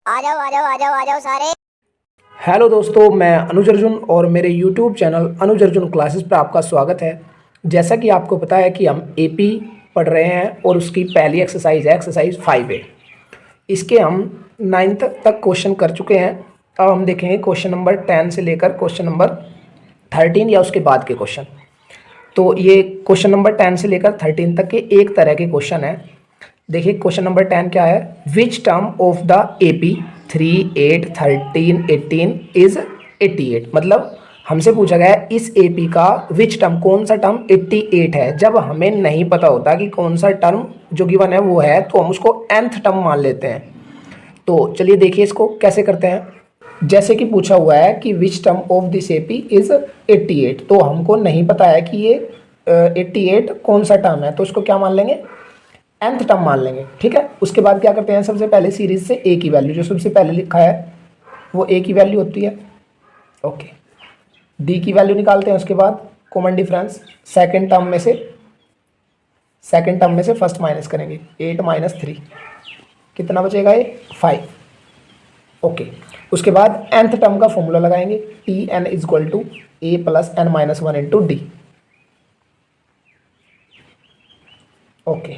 आ जाओ आ जाओ आ जाओ आ जाओ सारे। हेलो दोस्तों, मैं अनुज अर्जुन और मेरे यूट्यूब चैनल अनुज अर्जुन क्लासेस पर आपका स्वागत है। जैसा कि आपको पता है कि हम एपी पढ़ रहे हैं और उसकी पहली एक्सरसाइज है एक्सरसाइज 5A। इसके हम 9th तक क्वेश्चन कर चुके हैं। अब हम देखेंगे क्वेश्चन नंबर 10 से लेकर क्वेश्चन नंबर 13 या उसके बाद के क्वेश्चन। तो ये क्वेश्चन नंबर 10 से लेकर 13 तक के एक तरह के क्वेश्चन है। देखिए क्वेश्चन नंबर 10 क्या है। Which term of the AP 3, 8, 13, 18 is 88। मतलब हमसे पूछा गया है इस एपी का विच टर्म, कौन सा टर्म 88 है। जब हमें नहीं पता होता कि कौन सा टर्म जो गिवन है वो है, तो हम उसको nth टर्म मान लेते हैं। तो चलिए देखिए इसको कैसे करते हैं। जैसे कि पूछा हुआ है कि which term of this AP is 88, तो हमको नहीं पता है कि ये 88 कौन सा टर्म है, तो इसको क्या मान लेंगे, nth टर्म मान लेंगे। ठीक है, उसके बाद क्या करते हैं, सबसे पहले सीरीज से a की वैल्यू, जो सबसे पहले लिखा है वो a की वैल्यू होती है। ओके, d की वैल्यू निकालते हैं। उसके बाद कॉमन डिफरेंस सेकंड टर्म में से फर्स्ट माइनस करेंगे। 8 माइनस 3 कितना बचेगा, ये 5। ओके, उसके बाद nth टर्म का फॉर्मूला लगाएंगे। T N is equal to A plus N minus 1 into D. Okay,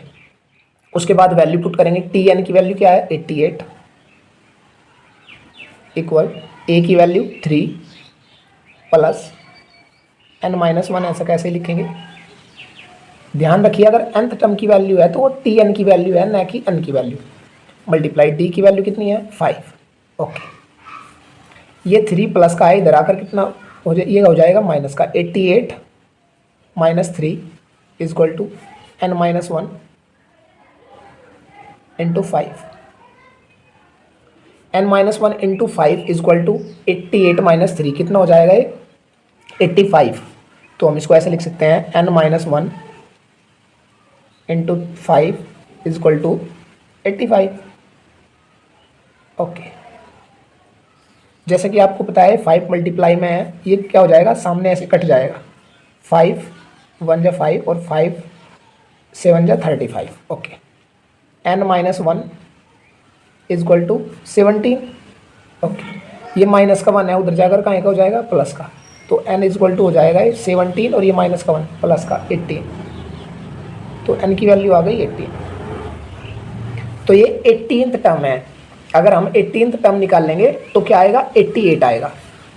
उसके बाद वैल्यू पुट करेंगे। टी एन की वैल्यू क्या है, 88 इक्वल ए की वैल्यू 3 प्लस एन माइनस 1। ऐसा कैसे लिखेंगे, ध्यान रखिए अगर nth टर्म की वैल्यू है तो वो टी एन की वैल्यू है, ना कि एन की वैल्यू। मल्टीप्लाई डी की वैल्यू कितनी है, 5। ओके, ये 3 प्लस का है, इधर आकर कितना हो जाए, ये हो जाएगा माइनस का। 88 minus 3 is equal to N minus 1 into 5। N minus 1 into 5 is equal to 88 minus 3 कितना हो जाएगा, ये 85। तो हम इसको ऐसे लिख सकते हैं, N minus 1 into 5 is equal to 85। Okay, जैसे कि आपको पता है 5 मल्टीप्लाई में है, ये क्या हो जाएगा, सामने ऐसे कट जाएगा। 5 1 जा 5 और 5 7 जा 35। Okay, N minus 1 is equal to 17। Okay, ये माइनस का 1 है, उधर जाकर कहाँ का हो जाएगा, प्लस का। तो एन इज इक्वल टू हो जाएगा 17 और ये माइनस का 1 प्लस का 18। तो एन की वैल्यू आ गई 18। तो ये 18th टर्म है। अगर हम 18th टर्म निकाल लेंगे तो क्या आएगा, 88 आएगा।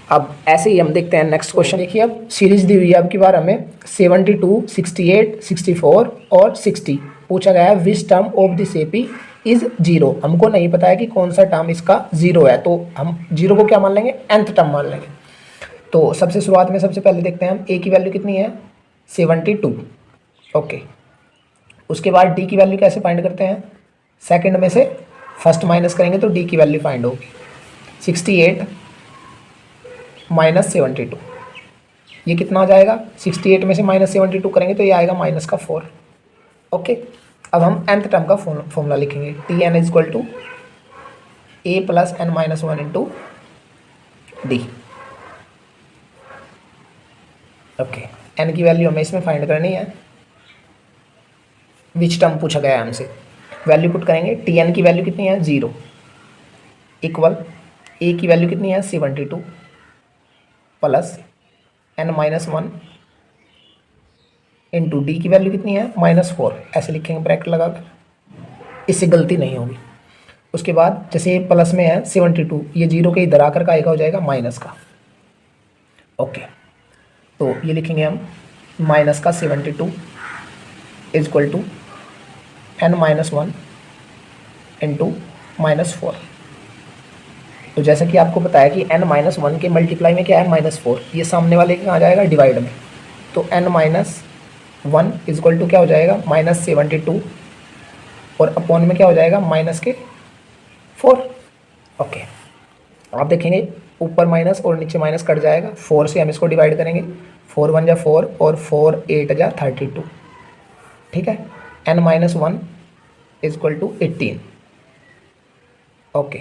अब ऐसे ही हम देखते हैं नेक्स्ट क्वेश्चन। देखिए अब सीरीज दी हुई है, अब की बार हमें 72, 68, 64 और 60 पूछा गया है। Which term of this AP is 0। हमको नहीं पता है कि कौन सा टर्म इसका 0 है, तो हम 0 को क्या मान लेंगे, nth टर्म मान लेंगे। तो सबसे शुरुआत में सबसे पहले देखते हैं हम a की वैल्यू कितनी है, 72। ओके, उसके बाद d की वैल्यू कैसे फाइंड करते हैं, सेकंड में से फर्स्ट माइनस करेंगे तो d की वैल्यू फाइंड होगी। 68 माइनस 72, ये कितना हो जाएगा, 68 में से माइनस 72 करेंगे तो ये आएगा माइनस का 4। ओके, अब हम nth टर्म का फॉर्मूला लिखेंगे। T N is equal to A plus N minus 1 into D. Okay, N की वैल्यू हमें इसमें फाइंड करनी है। विच टर्म पूछा गया है हमसे, वैल्यू पुट करेंगे। टी एन की वैल्यू कितनी है, 0 इक्वल ए की वैल्यू कितनी है, 72 plus N minus 1 into D की वैल्यू कितनी है, -4। ऐसे लिखेंगे ब्रैकेट लगाकर, इससे गलती नहीं होगी। उसके बाद जैसे प्लस में है 72, ये 0 के इधर आकर का आएगा हो जाएगा माइनस का। ओके, तो ये लिखेंगे हम माइनस का 72 is equal to N minus 1 into -4। तो जैसा कि आपको पता है कि n माइनस 1 के मल्टीप्लाई में क्या है, -4। ये सामने वाले के कहाँ जाएगा, डिवाइड में। तो n minus 1 is equal to क्या हो जाएगा, -72 और अपॉन में क्या हो जाएगा, -4। ओके, आप देखेंगे ऊपर माइनस और नीचे माइनस कट जाएगा। 4 से हम इसको डिवाइड करेंगे। 4 1 जा 4 और 4 8 जा 32। ठीक है, n minus 1 is equal to 18। Okay,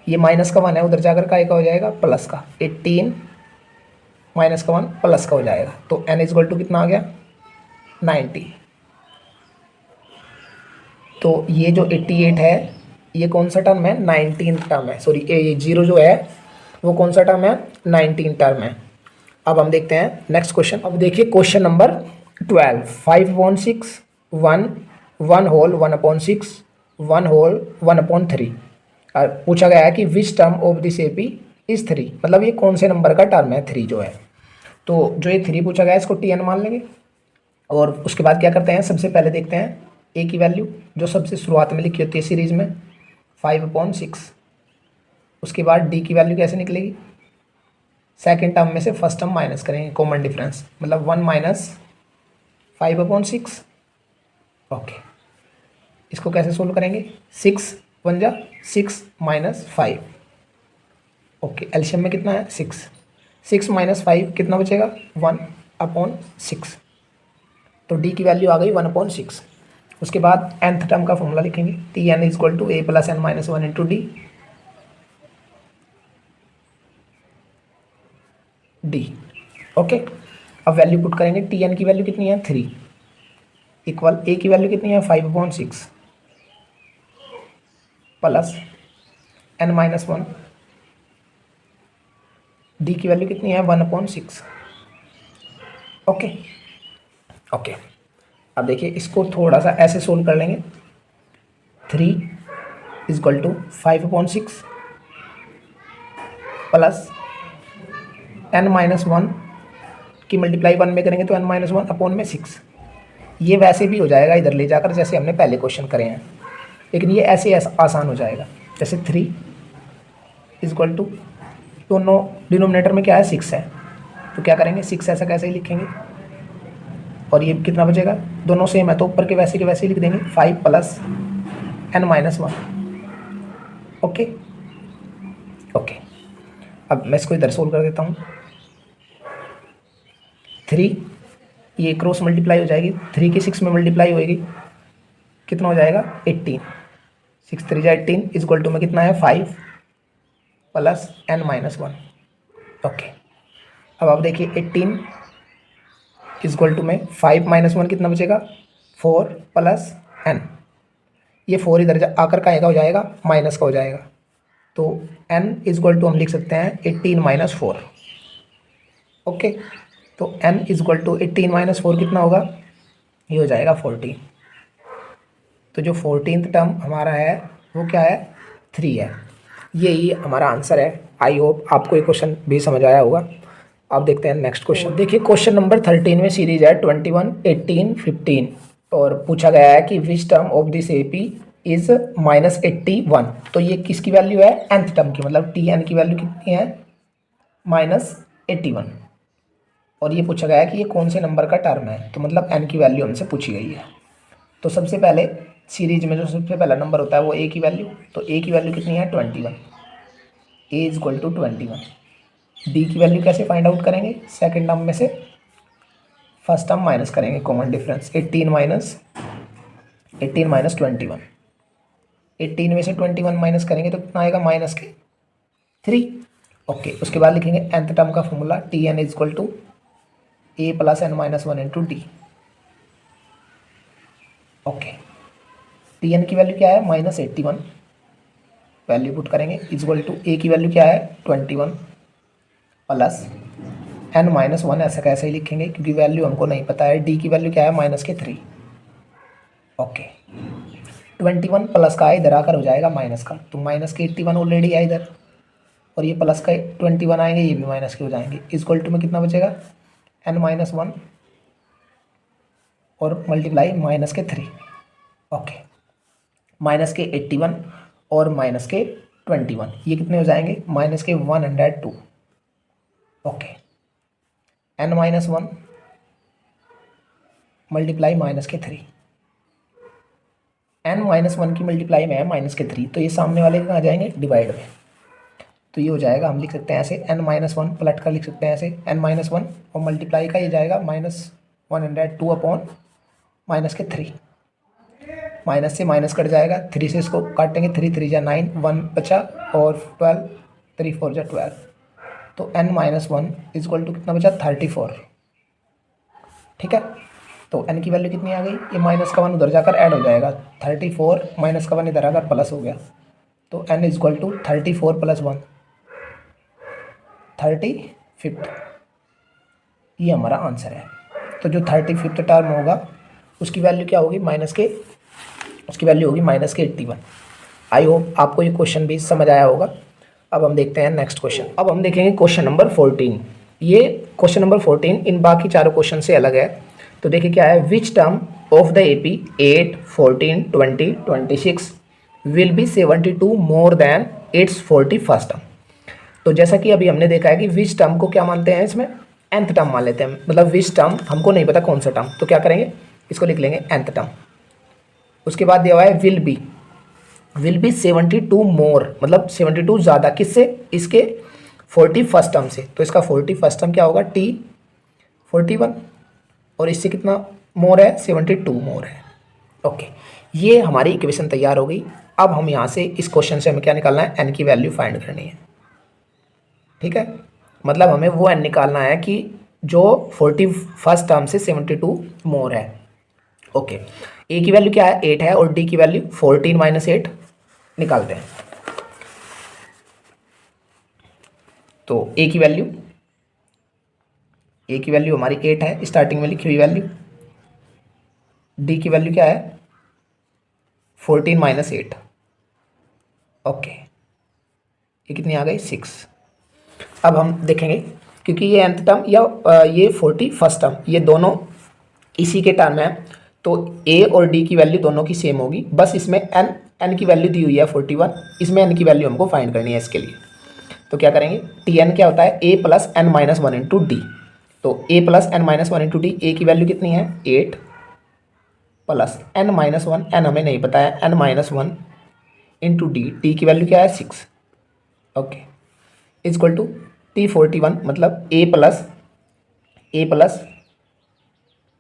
ये माइनस का 1 है, उधर जाकर का हो जाएगा प्लस का। 18 माइनस का 1 प्लस का हो जाएगा। तो n इज इक्वल टू कितना आ गया, 90। तो ये जो 88 है ये कौन सा टर्म है, 19 टर्म है, सॉरी ये 0 जो है वो कौन सा टर्म है, 19 टर्म है। अब हम देखते हैं नेक्स्ट क्वेश्चन। अब देखिए क्वेश्चन नंबर 12, 5/6 1 1 होल 1/6 1 होल 1/3 पूछा गया है कि which term of this AP is 3, मतलब ये कौन से नंबर का टर्म है 3 जो है। तो जो ये 3 पूछा गया है इसको Tn मान लेंगे और उसके बाद क्या करते हैं, सबसे पहले देखते हैं ए की वैल्यू जो सबसे शुरुआत में लिखी होती है सीरीज में 5/6। उसके बाद डी की वैल्यू कैसे निकलेगी, सेकेंड टर्म में से फर्स्ट टर्म माइनस करेंगे, कॉमन डिफरेंस, मतलब 1 माइनस 5/6। ओके, इसको कैसे सोल्व करेंगे, 6 1 जा 6 माइनस 5। ओके, एलसीएम में कितना है 6, 6 माइनस 5 कितना बचेगा 1/6। तो डी की वैल्यू आ गई 1/6। उसके बाद nth टर्म का फॉर्मूला लिखेंगे, Tn equal to a plus n minus 1 into D. Okay, अब वैल्यू पुट करेंगे, Tn की वैल्यू कितनी है 3 इक्वल a की वैल्यू कितनी है 5/6 प्लस n माइनस 1, डी की वैल्यू कितनी है 1/6। ओके ओके, अब देखिए इसको थोड़ा सा ऐसे सोल्व कर लेंगे, 3 equal to 5/6 plus n minus 1 की मल्टीप्लाई 1 में करेंगे तो n माइनस 1 अपॉन में 6। ये वैसे भी हो जाएगा इधर ले जाकर जैसे हमने पहले क्वेश्चन करे हैं, लेकिन ये ऐसे आसान हो जाएगा। जैसे 3 इक्वल टू, दोनों डिनोमिनेटर में क्या है 6 है, तो क्या करेंगे 6 ऐसा कैसे ही लिखेंगे, और ये कितना बचेगा, दोनों सेम है तो ऊपर के वैसे ही लिख देंगे 5 plus n minus 1। Okay okay, अब मैं इसको इधर सोल्व कर देता हूँ। 3 ये क्रॉस मल्टीप्लाई हो जाएगी, 3 की 6 में मल्टीप्लाई होएगी, कितना हो जाएगा 18, 6 3 जा 18 इक्वल टू में कितना है 5 प्लस n माइनस 1। ओके, अब आप देखिए 18 इक्वल टू में 5 माइनस 1 कितना बचेगा 4 प्लस n, ये 4 इधर आकर का हो जाएगा माइनस का हो जाएगा, तो n इक्वल टू हम लिख सकते हैं 18 माइनस 4। ओके, तो n इक्वल टू 18 माइनस 4 कितना होगा, ये हो जाएगा 14। तो जो 14th टर्म हमारा है वो क्या है 3 है। यही हमारा आंसर है। आई होप आपको ये क्वेश्चन भी समझ आया होगा। अब देखते हैं नेक्स्ट क्वेश्चन। देखिए क्वेश्चन नंबर 13 में सीरीज है 21 18 15 और पूछा गया है कि which term of this AP is -81। तो ये किसकी वैल्यू है, nth टर्म की, मतलब Tn की वैल्यू कितनी है -81, और ये पूछा गया है कि ये कौन से नंबर का टर्म है, तो मतलब n की वैल्यू हमसे पूछी गई है। तो सबसे पहले सीरीज में जो सबसे पहला नंबर होता है वो a की वैल्यू, तो a की वैल्यू कितनी है 21, a इक्वल टू 21। डी की वैल्यू कैसे फाइंड आउट करेंगे, सेकंड टर्म में से फर्स्ट टर्म माइनस करेंगे, कॉमन डिफरेंस 18 माइनस 21, 18 में से 21 माइनस करेंगे तो कितना आएगा -3। ओके, उसके बाद लिखेंगे nth टर्म का formula Tn equal to a plus n minus 1 into D. Okay, Tn की वैल्यू क्या है -81, वैल्यू पुट करेंगे इक्वल टू a की वैल्यू क्या है 21 प्लस n माइनस 1, ऐसा कैसे ही लिखेंगे क्योंकि वैल्यू हमको नहीं पता है। डी की वैल्यू क्या है -3। ओके, 21 प्लस का है इधर आकर हो जाएगा माइनस का, तो माइनस के 81 ऑलरेडी है इधर, और ये प्लस का 21 आएंगे, ये भी माइनस के हो जाएंगे। इक्वल टू में कितना बचेगा n माइनस 1 और मल्टीप्लाई -3। ओके, माइनस के 81 और माइनस के 21, ये कितने हो जाएंगे -के 102। Okay, n minus 1 multiply -3, n minus 1 की मल्टीप्लाई में है -3, तो ये सामने वाले कहाँ जाएंगे डिवाइड में, तो ये हो जाएगा, हम लिख सकते हैं ऐसे n माइनस 1 पलट कर लिख सकते हैं ऐसे n माइनस 1 और मल्टीप्लाई का ये जाएगा -102 अपॉन -3, माइनस से माइनस कट जाएगा, 3 से इसको काटेंगे, 3 3 जा 9, 1 बचा और 12, 3 4 जा 12, तो n माइनस 1 इक्वल टू कितना बचा 34। ठीक है, तो n की वैल्यू कितनी आ गई, ये माइनस का 1 उधर जाकर ऐड हो जाएगा, 34 माइनस का 1 इधर आकर प्लस हो गया, तो n is equal to 34 plus 1 35। ये हमारा आंसर है। तो जो 35th टर्म होगा उसकी वैल्यू क्या होगी, उसकी वैल्यू होगी -81। आई होप आपको ये क्वेश्चन भी समझ आया होगा। अब हम देखते हैं नेक्स्ट क्वेश्चन। अब हम देखेंगे क्वेश्चन नंबर 14। ये क्वेश्चन नंबर 14 इन बाकी चारों क्वेश्चन से अलग है। तो देखिए क्या है, which term of the AP 8, 14, 20, 26 will be 72 more than it's 41st term. तो जैसा कि अभी हमने देखा है कि विच टर्म को क्या मानते हैं, इसमें nth टर्म मान लेते हैं। मतलब विच टर्म हमको नहीं पता कौन सा टर्म, तो क्या करेंगे, इसको लिख लेंगे nth टर्म। उसके बाद दिया हुआ है विल बी 72 मोर, मतलब 72 ज़्यादा किससे, इसके 41st टर्म से। तो इसका 41st टर्म क्या होगा, t 41, और इससे कितना मोर है, 72 मोर है। ओके, ये हमारी इक्वेशन तैयार हो गई। अब हम यहाँ से इस क्वेश्चन से हमें क्या निकालना है, n की वैल्यू फाइंड करनी है। ठीक है, मतलब हमें वो n निकालना है कि जो 41st टर्म से 72 मोर है। ओके, a की वैल्यू क्या है, 8 है, और d की वैल्यू 14 माइनस 8 निकालते हैं। तो a की वैल्यू हमारी 8 है, स्टार्टिंग में लिखी हुई वैल्यू। d की वैल्यू क्या है, 14 माइनस 8। ओके, ये कितनी आ गई, 6। अब हम देखेंगे, क्योंकि ये nth टर्म या ये 41st टर्म, ये दोनों इसी के टर्म है, तो a और d की वैल्यू दोनों की सेम होगी। बस इसमें n की वैल्यू दी हुई है 41, इसमें n की वैल्यू हमको फाइंड करनी है इसके लिए। तो क्या करेंगे, tn क्या होता है, a plus n minus 1 into D. तो a plus n minus 1 into D, a की वैल्यू कितनी है, 8 प्लस n माइनस 1, n हमें नहीं पता है, n minus 1 into D, D की वैल्यू क्या है, 6। Okay, is equal to t41, मतलब a plus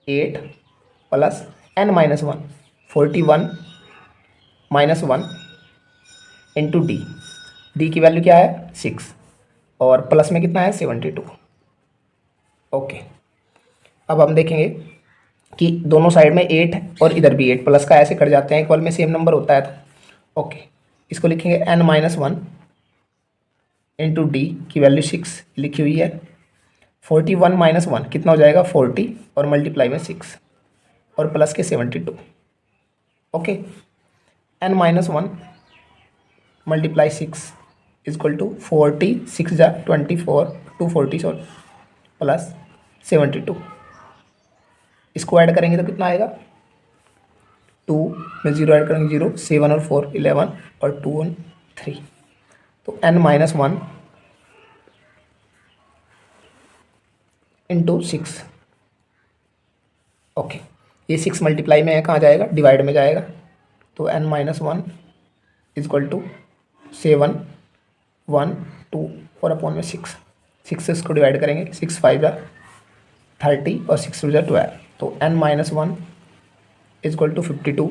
8 plus n minus 1, 41 minus 1 into D, D की वैल्यू क्या है, 6, और प्लस में कितना है, 72। ओके, अब हम देखेंगे कि दोनों साइड में 8 है और इधर भी 8, प्लस का ऐसे कट जाते हैं, इक्वल में सेम नंबर होता है। तो ओके, इसको लिखेंगे n माइनस 1 इंटू डी की वैल्यू 6 लिखी हुई है। 41 माइनस 1 कितना हो जाएगा, 40, और मल्टीप्लाई में 6, और प्लस के 72। Okay, n minus 1 multiply 6 is equal to 40, 6 जा 24, 240 सॉरी, प्लस 72। इसको ऐड करेंगे तो कितना आएगा, 2 में 0 ऐड करेंगे 0, 7 और 4 11, और 2 और 3। तो n माइनस 1 इंटू 6। ओके, ये 6 मल्टीप्लाई में है, कहाँ जाएगा, डिवाइड में जाएगा। तो n माइनस 1 इजक्वल टू 7, 1, 2 और अपॉन में 6। 6 से इसको डिवाइड करेंगे, 6 5 जा 30 और 6 2 जा 12। तो n minus 1 is equal to 52,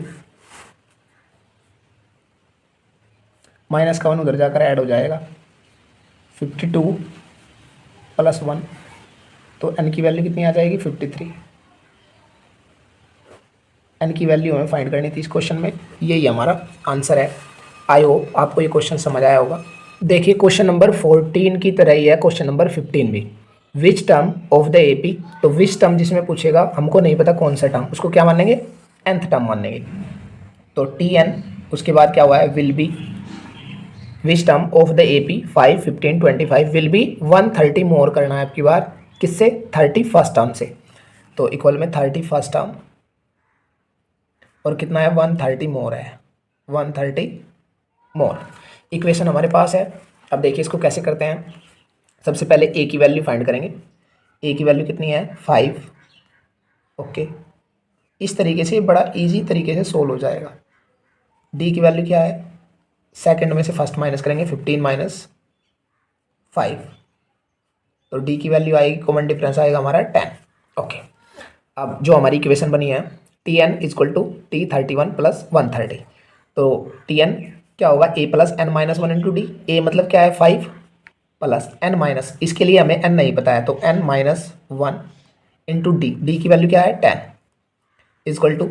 minus का 1 उधर जाकर ऐड हो जाएगा, 52 प्लस 1, तो n की वैल्यू कितनी आ जाएगी, 53। n की वैल्यू हमें फाइंड करनी थी इस क्वेश्चन में, यही हमारा आंसर है। आई होप आपको ये क्वेश्चन समझ आया होगा। देखिए क्वेश्चन नंबर 14 की तरह ही है क्वेश्चन नंबर 15 भी। Which term of the AP, तो विच टर्म जिसमें पूछेगा, हमको नहीं पता कौन सा टर्म, उसको क्या मानेंगे, nth टर्म मानेंगे। तो tn, उसके बाद क्या हुआ है, will be, which term of the AP 5, 15, 25 will be 130 मोर करना है आपकी बार, किससे, 31st टर्म से। तो इक्वल में 31st टर्म, और कितना है, 130 मोर है, 130 मोर। इक्वेशन हमारे पास है। अब देखिए इसको कैसे करते हैं। सबसे पहले a की वैल्यू फाइंड करेंगे। a की वैल्यू कितनी है, 5। ओके, इस तरीके से बड़ा इजी तरीके से सोल्व हो जाएगा। d की वैल्यू क्या है, सेकंड में से फर्स्ट माइनस करेंगे, 15 माइनस 5, तो d की वैल्यू आएगी, कॉमन डिफरेंस आएगा हमारा 10। ओके, अब जो हमारी इक्वेशन बनी है, tn equal to t31 plus 130। तो tn क्या होगा, a plus n minus 1 into D. A मतलब क्या है, 5 प्लस n माइनस, इसके लिए हमें n नहीं पता है, तो n minus 1 into D, D की वैल्यू क्या है, 10 इजक्वल टू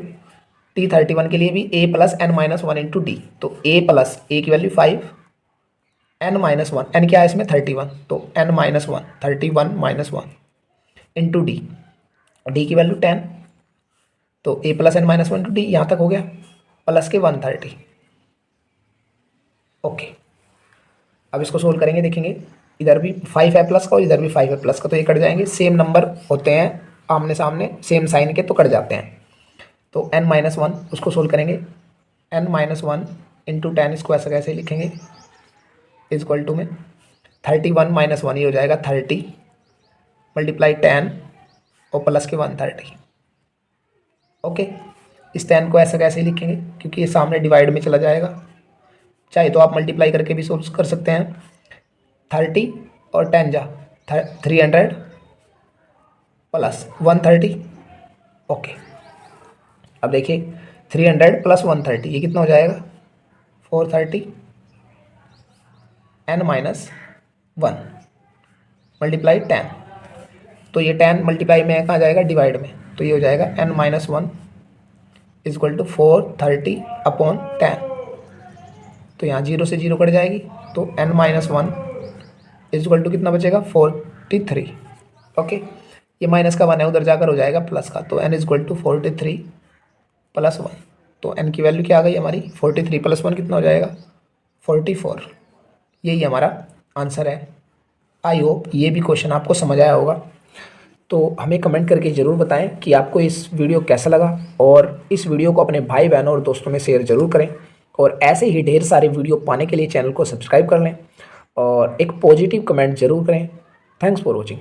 T31 के लिए भी a plus N minus one into D, तो a प्लस a की value 5, n minus one, n क्या है इसमें 31, तो n minus one 31 minus one into D, D की वैल्यू 10, तो a plus N minus one into D, यहाँ तक हो गया, प्लस के 130। ओके, अब इसको सोल्व करेंगे, देखेंगे इधर भी 5 है प्लस का और इधर भी 5 है प्लस का, तो ये कट जाएंगे, सेम नंबर होते हैं आमने सामने सेम साइन के, तो कट जाते हैं। तो n माइनस वन उसको सोल्व करेंगे, n माइनस वन इंटू 10, इसको ऐसा कैसे लिखेंगे, इज इक्वल टू में 31 माइनस वन, ये हो जाएगा 30 मल्टीप्लाई 10 और प्लस के 130। ओके, इस 10 को ऐसा कैसे लिखेंगे, क्योंकि ये सामने डिवाइड में चला जाएगा, चाहे तो आप मल्टीप्लाई करके भी सोल्व कर सकते हैं। 30 और 10 जा 300 प्लस 130। ओके, अब देखिए 300 प्लस 130 ये कितना हो जाएगा 430, n माइनस वन मल्टीप्लाई 10, तो ये 10 मल्टीप्लाई में कहाँ जाएगा डिवाइड में, तो ये हो जाएगा n minus one is equal to 430 upon 10, तो यहाँ 0 से 0 कट जाएगी, तो n minus one is equal to कितना बचेगा 43। ओके, ये माइनस का 1 है, उधर जाकर हो जाएगा प्लस का, तो n is equal to 43 plus 1, तो n की वैल्यू क्या आ गई हमारी 43 प्लस 1 कितना हो जाएगा 44। यही हमारा आंसर है। आई होप ये भी क्वेश्चन आपको समझ आया होगा। तो हमें कमेंट करके ज़रूर बताएं कि आपको इस वीडियो कैसा लगा, और इस वीडियो को अपने भाई बहनों और दोस्तों में शेयर ज़रूर करें, और ऐसे ही ढेर सारे वीडियो पाने के लिए चैनल को सब्सक्राइब कर लें और एक पॉजिटिव कमेंट ज़रूर करें। Thanks for watching.